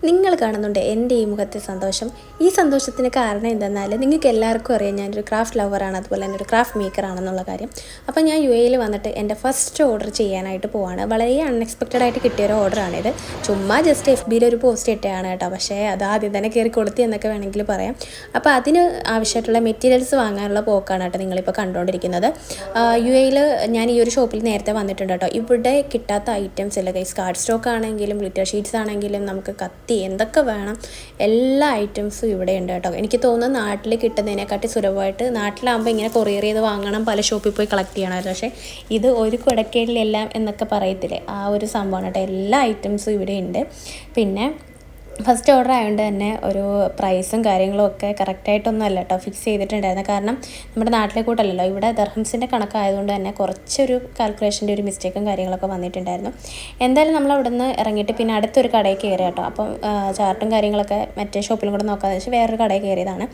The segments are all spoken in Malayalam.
നിങ്ങൾ കാണുന്നുണ്ട് എൻ്റെ ഈ മുഖത്തെ സന്തോഷം. ഈ സന്തോഷത്തിന് കാരണം എന്തെന്നാൽ നിങ്ങൾക്ക് എല്ലാവർക്കും അറിയാം ഞാനൊരു ക്രാഫ്റ്റ് ലവറാണ്, അതുപോലെ തന്നെ ഒരു ക്രാഫ്റ്റ് മേക്കറാണെന്നുള്ള കാര്യം. അപ്പോൾ ഞാൻ UAE വന്നിട്ട് എൻ്റെ ഫസ്റ്റ് ഓർഡർ ചെയ്യാനായിട്ട് പോവാണ്. വളരെ അൺഎക്സ്പെക്റ്റഡ് ആയിട്ട് കിട്ടിയൊരു ഓർഡറാണിത്. ചുമ്മാ ജസ്റ്റ് FBയിൽ ഒരു പോസ്റ്റ് ഇട്ടതാണ് കേട്ടോ, പക്ഷേ അത് ആദ്യം തന്നെ കയറി കൊളുത്തി എന്നൊക്കെ വേണമെങ്കിൽ പറയാം. അപ്പോൾ അതിന് ആവശ്യമായിട്ടുള്ള മെറ്റീരിയൽസ് വാങ്ങാനുള്ള പോക്കാണ് കേട്ടോ നിങ്ങളിപ്പോൾ കണ്ടുകൊണ്ടിരിക്കുന്നത്. UAE ഞാൻ ഈ ഒരു ഷോപ്പിൽ നേരത്തെ വന്നിട്ടുണ്ട് കേട്ടോ. ഇവിടെ കിട്ടാത്ത ഐറ്റംസ് ഇല്ല ഗൈസ്. കാർഡ് സ്റ്റോക്ക് ആണെങ്കിലും ഗ്ലിറ്റർ ഷീറ്റ്സ് ആണെങ്കിലും നമുക്ക് എന്തൊക്കെ വേണം എല്ലാ ഐറ്റംസും ഇവിടെ ഉണ്ട് കേട്ടോ. എനിക്ക് തോന്നുന്നു നാട്ടിൽ കിട്ടുന്നതിനെക്കാട്ടി സുലഭമായിട്ട് നാട്ടിലാകുമ്പോൾ ഇങ്ങനെ കൊറിയർ ചെയ്ത് വാങ്ങണം, പല ഷോപ്പിൽ പോയി കളക്ട് ചെയ്യണമായിരുന്നു. പക്ഷേ ഇത് ഒരു കുടക്കീഴിലെല്ലാം എന്നൊക്കെ പറയത്തില്ലേ, ആ ഒരു സംഭവമാണ് കേട്ടോ. എല്ലാ ഐറ്റംസും ഇവിടെ ഉണ്ട്. പിന്നെ ഫസ്റ്റ് ഓർഡർ ആയതുകൊണ്ട് തന്നെ ഒരു പ്രൈസും കാര്യങ്ങളും ഒക്കെ കറക്റ്റായിട്ടൊന്നും അല്ല കേട്ടോ ഫിക്സ് ചെയ്തിട്ടുണ്ടായിരുന്നു. കാരണം നമ്മുടെ നാട്ടിലെ കൂട്ടല്ലല്ലോ, ഇവിടെ ദർഹംസിൻ്റെ കണക്കായതുകൊണ്ട് തന്നെ കുറച്ചൊരു കാൽക്കുലേഷൻ്റെ ഒരു മിസ്റ്റേക്കും കാര്യങ്ങളൊക്കെ വന്നിട്ടുണ്ടായിരുന്നു. എന്തായാലും നമ്മൾ അവിടെ നിന്ന് ഇറങ്ങിയിട്ട് പിന്നെ അടുത്തൊരു കടയിൽ കയറി കേട്ടോ. അപ്പം ചാർട്ടും കാര്യങ്ങളൊക്കെ മറ്റേ ഷോപ്പിലും കൂടെ നോക്കാമെന്ന് വെച്ചാൽ വേറൊരു കടയിൽ കയറിയതാണ്.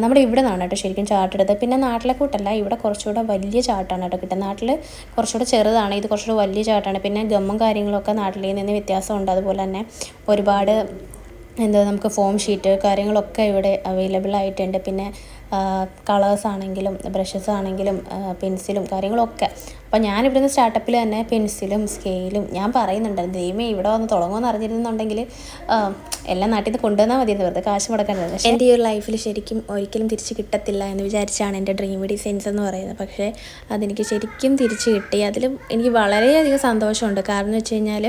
നമ്മുടെ ഇവിടെ നിന്നാണ് കേട്ടോ ശരിക്കും ചാർട്ട് എടുത്തത്. പിന്നെ നാട്ടിലെ കൂട്ടല്ല, ഇവിടെ കുറച്ചുകൂടെ വലിയ ചാർട്ടാണ് കേട്ടോ കിട്ടുന്നത്. നാട്ടിൽ കുറച്ചുകൂടെ ചെറുതാണ്, ഇത് കുറച്ചുകൂടെ വലിയ ചാർട്ടാണ്. പിന്നെ ഗമ്മും കാര്യങ്ങളൊക്കെ നാട്ടിൽ നിന്ന് വ്യത്യാസമുണ്ട്. അതുപോലെ തന്നെ ഒരുപാട് നമുക്ക് ഫോം ഷീറ്റ് കാര്യങ്ങളൊക്കെ ഇവിടെ അവൈലബിൾ ആയിട്ടുണ്ട്. പിന്നെ കളേഴ്സ് ആണെങ്കിലും ബ്രഷസ് ആണെങ്കിലും പെൻസിലും കാര്യങ്ങളൊക്കെ. അപ്പോൾ ഞാനിവിടുന്ന് സ്റ്റാർട്ടപ്പിൽ തന്നെ പെൻസിലും സ്കെയിലും ഞാൻ പറയുന്നുണ്ട്, ദൈവമേ ഇവിടെ വന്ന് തുടങ്ങുമെന്ന് അറിഞ്ഞിരുന്നുണ്ടെങ്കിൽ എല്ലാം നാട്ടിൽ നിന്ന് കൊണ്ടുവന്നാൽ മതിയെന്ന്, വെറുതെ കാശ് മുടക്കേണ്ടത്. എൻ്റെ ഈ ഒരു ലൈഫിൽ ശരിക്കും ഒരിക്കലും തിരിച്ച് കിട്ടത്തില്ല എന്ന് വിചാരിച്ചാണ് എൻ്റെ ഡ്രീം ഡിസൈൻസ് എന്ന് പറയുന്നത്. പക്ഷേ അതെനിക്ക് ശരിക്കും തിരിച്ച് കിട്ടി. അതിലും എനിക്ക് വളരെയധികം സന്തോഷമുണ്ട്. കാരണം എന്ന് വെച്ച് കഴിഞ്ഞാൽ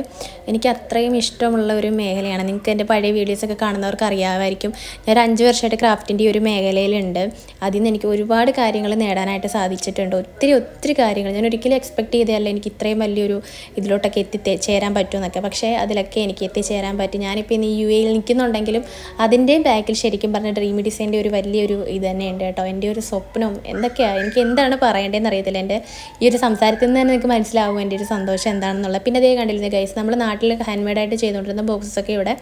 എനിക്ക് അത്രയും ഇഷ്ടമുള്ള ഒരു മേഖലയാണ്. നിങ്ങൾക്ക് എൻ്റെ പഴയ വീഡിയോസൊക്കെ കാണുന്നവർക്ക് അറിയാമായിരിക്കും, ഞാൻ 5 വർഷമായിട്ട് ക്രാഫ്റ്റിൻ്റെ ഈ ഒരു മേഖലയിലുണ്ട്. അതിൽ നിന്ന് എനിക്ക് ഒരുപാട് കാര്യങ്ങൾ നേടാനായിട്ട് സാധിച്ചിട്ടുണ്ട്. ഒത്തിരി കാര്യങ്ങൾ ഞാൻ ഒരിക്കലും എക്സ്പെക്ട് ചെയ്തതല്ല എനിക്ക് ഇത്രയും വലിയൊരു ഇതിലോട്ടൊക്കെ എത്തിച്ചേരാൻ പറ്റുമെന്നൊക്കെ. പക്ഷേ അതിലൊക്കെ എനിക്ക് എത്തിച്ചേരാൻ പറ്റി. ഞാനിപ്പോൾ ഇന്ന് UAE നിൽക്കുന്നുണ്ടെങ്കിലും അതിൻ്റെയും ബാക്കിൽ ശരിക്കും പറഞ്ഞ ഡ്രീം ഡിസൈൻ്റെ ഒരു വലിയൊരു ഇത് തന്നെയുണ്ട് കേട്ടോ. എൻ്റെ ഒരു സ്വപ്നവും എന്തൊക്കെയാണ്, എനിക്ക് എന്താണ് പറയേണ്ടതെന്ന് അറിയത്തില്ല. എൻ്റെ ഈ ഒരു സംസാരത്തിൽ നിന്ന് തന്നെ നിങ്ങൾക്ക് മനസ്സിലാവും എൻ്റെ ഒരു സന്തോഷം എന്താണെന്നുള്ളത്. പിന്നെ അതേ കണ്ടിരുന്നത് ഗൈസ്, നമ്മൾ നാട്ടിൽ ഹാൻഡ് മെയ്ഡായിട്ട് ചെയ്തുകൊണ്ടിരുന്ന ബോക്സൊക്കെ ഇവിടെ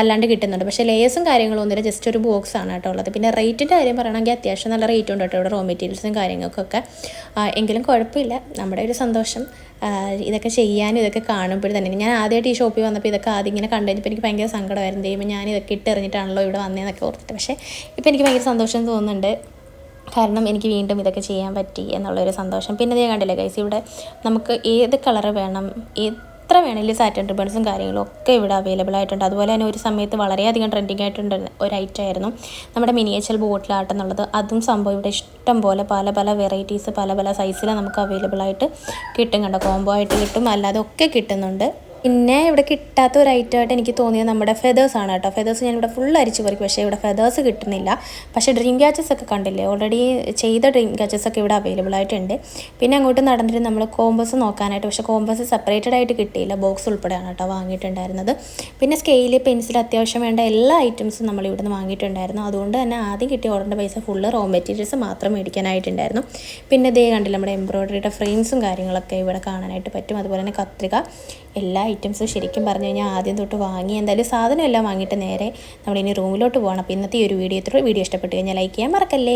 അല്ലാണ്ട് കിട്ടുന്നുണ്ട്. പക്ഷേ ലേസും കാര്യങ്ങളും ഒന്നുമില്ല, ജസ്റ്റ് ഒരു ബോക്സാണ് കേട്ടോ ഉള്ളത്. പിന്നെ റേറ്റിൻ്റെ കാര്യം പറയണമെങ്കിൽ അത്യാവശ്യം നല്ല റേറ്റ് ഉണ്ട് കേട്ടോ ഇവിടെ റോ മെറ്റീരിയൽസും കാര്യങ്ങൾക്കൊക്കെ. എങ്കിലും കുഴപ്പമില്ല, നമ്മുടെ ഒരു സന്തോഷം ഇതൊക്കെ ചെയ്യാനും ഇതൊക്കെ കാണുമ്പോൾ തന്നെ. ഞാൻ ആദ്യമായിട്ട് ഈ ഷോപ്പിൽ വന്നപ്പോൾ ഇതൊക്കെ ആദ്യം ഇങ്ങനെ കണ്ടു കഴിഞ്ഞപ്പോൾ എനിക്ക് ഭയങ്കര സങ്കടമായിരുന്നു, ദൈവം ഞാൻ ഇതൊക്കെ ഇട്ടെറിഞ്ഞിട്ടാണല്ലോ ഇവിടെ വന്നതെന്നൊക്കെ ഓർത്തിട്ട്. പക്ഷേ ഇപ്പോൾ എനിക്ക് ഭയങ്കര സന്തോഷം തോന്നുന്നുണ്ട്, കാരണം എനിക്ക് വീണ്ടും ഇതൊക്കെ ചെയ്യാൻ പറ്റി എന്നുള്ളൊരു സന്തോഷം. പിന്നെ ഇതേ കണ്ടില്ലേ ഗൈസ്, ഇവിടെ നമുക്ക് ഏത് കളറ് വേണം, എത്ര വേണമെങ്കിലും സാറ്റൻ റിബൺസും കാര്യങ്ങളും ഒക്കെ ഇവിടെ അവൈലബിൾ ആയിട്ടുണ്ട്. അതുപോലെ തന്നെ ഒരു സമയത്ത് വളരെയധികം ട്രെൻഡിങ് ആയിട്ടുണ്ട് ഒരു ഐറ്റം ആയിരുന്നു നമ്മുടെ മിനിയേച്ചർ ബോട്ടിൽ ആർട്ട് എന്നുള്ളത്. അതും സംഭവം ഇവിടെ ഇഷ്ടം പോലെ പല വെറൈറ്റീസ് പല സൈസിൽ നമുക്ക് അവൈലബിൾ ആയിട്ട് കിട്ടും കണ്ടോ. കോംബോ ആയിട്ട് കിട്ടും, അല്ലാതെ ഒക്കെ കിട്ടുന്നുണ്ട്. പിന്നെ ഇവിടെ കിട്ടാത്ത ഒരു ഐറ്റമായിട്ട് എനിക്ക് തോന്നിയത് നമ്മുടെ ഫെതേഴ്സാണ് കേട്ടോ. ഫെതേഴ്സ് ഞാനിവിടെ ഫുൾ അരിച്ച് പറിക്കും, പക്ഷേ ഇവിടെ ഫെതേഴ്സ് കിട്ടുന്നില്ല. പക്ഷേ ഡ്രീം ക്യാച്ചസ് ഒക്കെ കണ്ടില്ലേ, ഓൾറെഡി ചെയ്ത ഡ്രീം ക്യാച്ചസ് ഒക്കെ ഇവിടെ അവൈലബിൾ ആയിട്ടുണ്ട്. പിന്നെ അങ്ങോട്ട് നടന്നിട്ട് നമ്മൾ കോമ്പസ് നോക്കാനായിട്ട്, പക്ഷേ കോമ്പസ് സെപ്പറേറ്റഡ് ആയിട്ട് കിട്ടിയില്ല, ബോക്സ് ഉൾപ്പെടെയാണ് കേട്ടോ വാങ്ങിയിട്ടുണ്ടായിരുന്നത്. പിന്നെ സ്കെയില് പെൻസിൽ അത്യാവശ്യം വേണ്ട എല്ലാ ഐറ്റംസും നമ്മൾ ഇവിടുന്ന് വാങ്ങിയിട്ടുണ്ടായിരുന്നു. അതുകൊണ്ട് തന്നെ ആദ്യം കിട്ടിയ ഓർഡറിൻ്റെ പൈസ ഫുള്ള് റോ മെറ്റീരിയൽസ് മാത്രം മേടിക്കാനായിട്ടുണ്ടായിരുന്നു. പിന്നെ ഇതേ കണ്ടില്ല നമ്മുടെ എംബ്രോയ്ഡറിയുടെ ഫ്രെയിംസും കാര്യങ്ങളൊക്കെ ഇവിടെ കാണാനായിട്ട് പറ്റും. അതുപോലെ തന്നെ കത്രിക, എല്ലാ ഐറ്റംസും ശരിക്കും പറഞ്ഞു കഴിഞ്ഞാൽ ആദ്യം തൊട്ട് വാങ്ങി. എന്തായാലും സാധനം എല്ലാം വാങ്ങിയിട്ട് നേരെ നമ്മളിനി റൂമിലോട്ട് പോകണം. അപ്പോൾ ഇന്നത്തെ ഈ ഒരു വീഡിയോ ഇഷ്ടപ്പെട്ട് കഴിഞ്ഞാൽ ലൈക്ക് ചെയ്യാൻ മറക്കല്ലേ.